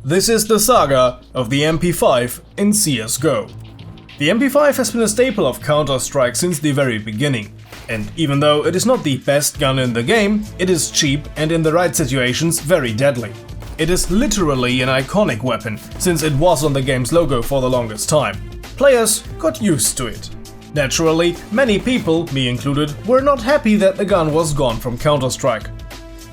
This is the saga of the MP5 in CSGO. The MP5 has been a staple of Counter-Strike since the very beginning, and even though it is not the best gun in the game, it is cheap and in the right situations very deadly. It is literally an iconic weapon, since it was on the game's logo for the longest time. Players got used to it. Naturally, many people, me included, were not happy that the gun was gone from Counter-Strike.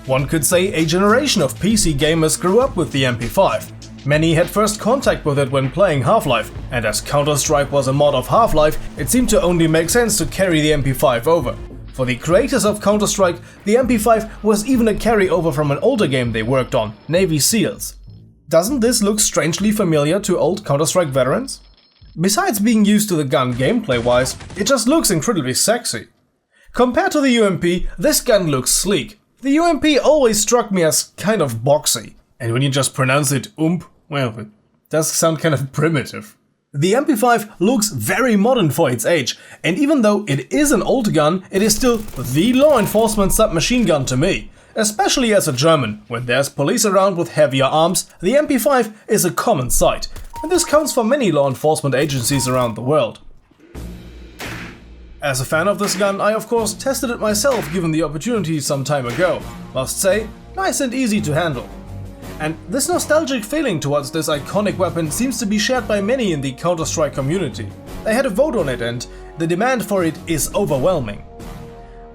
One could say a generation of PC gamers grew up with the MP5. Many had first contact with it when playing Half-Life, and as Counter-Strike was a mod of Half-Life, it seemed to only make sense to carry the MP5 over. For the creators of Counter-Strike, the MP5 was even a carryover from an older game they worked on, Navy SEALs. Doesn't this look strangely familiar to old Counter-Strike veterans? Besides being used to the gun gameplay-wise, it just looks incredibly sexy. Compared to the UMP, this gun looks sleek. The UMP always struck me as kind of boxy, and when you just pronounce it well, it does sound kind of primitive. The MP5 looks very modern for its age, and even though it is an old gun, it is still the law enforcement submachine gun to me. Especially as a German, when there's police around with heavier arms, the MP5 is a common sight, and this counts for many law enforcement agencies around the world. As a fan of this gun, I of course tested it myself given the opportunity some time ago. Must say, nice and easy to handle. And this nostalgic feeling towards this iconic weapon seems to be shared by many in the Counter-Strike community. They had a vote on it and the demand for it is overwhelming.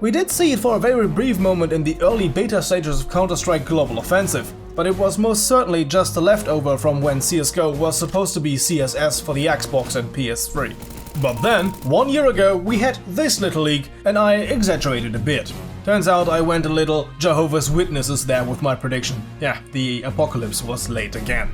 We did see it for a very brief moment in the early beta stages of Counter-Strike Global Offensive, but it was most certainly just a leftover from when CSGO was supposed to be CSS for the Xbox and PS3. But then, 1 year ago, we had this little leak, and I exaggerated a bit. Turns out I went a little Jehovah's Witnesses there with my prediction. Yeah, the apocalypse was late again.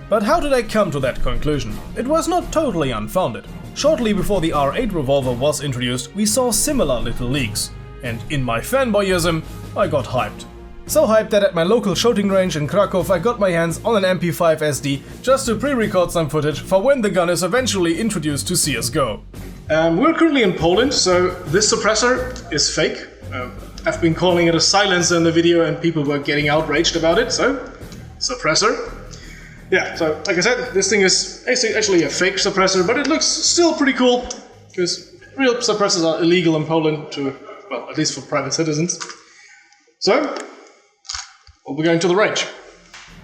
But how did I come to that conclusion? It was not totally unfounded. Shortly before the R8 revolver was introduced, we saw similar little leaks. And in my fanboyism, I got hyped. So hyped that at my local shooting range in Krakow I got my hands on an MP5 SD just to pre-record some footage for when the gun is eventually introduced to CSGO. We're currently in Poland, so this suppressor is fake. I've been calling it a silencer in the video and people were getting outraged about it, so suppressor. Yeah, so like I said, this thing is actually a fake suppressor, but it looks still pretty cool, because real suppressors are illegal in Poland, well, at least for private citizens. So, we'll be going to the range.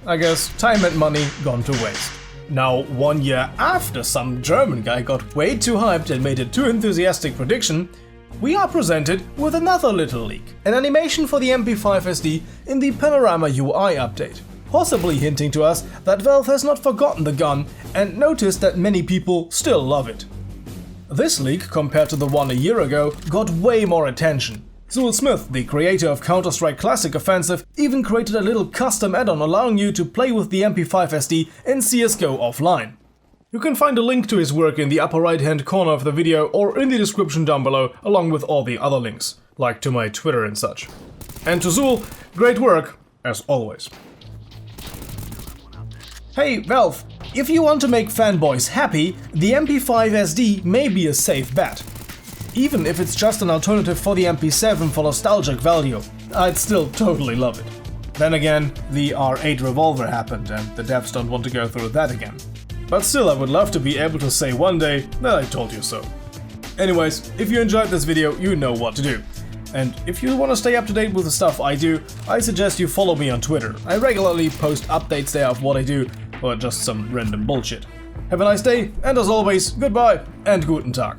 I guess time and money gone to waste. Now, 1 year after some German guy got way too hyped and made a too enthusiastic prediction, we are presented with another little leak, an animation for the MP5 SD in the Panorama UI update, possibly hinting to us that Valve has not forgotten the gun and noticed that many people still love it. This leak, compared to the one a year ago, got way more attention. Zool, the creator of Counter-Strike Classic Offensive, even created a little custom add-on allowing you to play with the MP5 SD in CSGO offline. You can find a link to his work in the upper right hand corner of the video or in the description down below, along with all the other links, like to my Twitter and such. And to Zool, great work, as always. Hey Valve, if you want to make fanboys happy, the MP5 SD may be a safe bet. Even if it's just an alternative for the MP7 for nostalgic value, I'd still totally love it. Then again, the R8 revolver happened and the devs don't want to go through that again. But still, I would love to be able to say one day that I told you so. Anyways, if you enjoyed this video, you know what to do. And if you want to stay up to date with the stuff I do, I suggest you follow me on Twitter. I regularly post updates there of what I do, or just some random bullshit. Have a nice day, and as always, goodbye and guten Tag.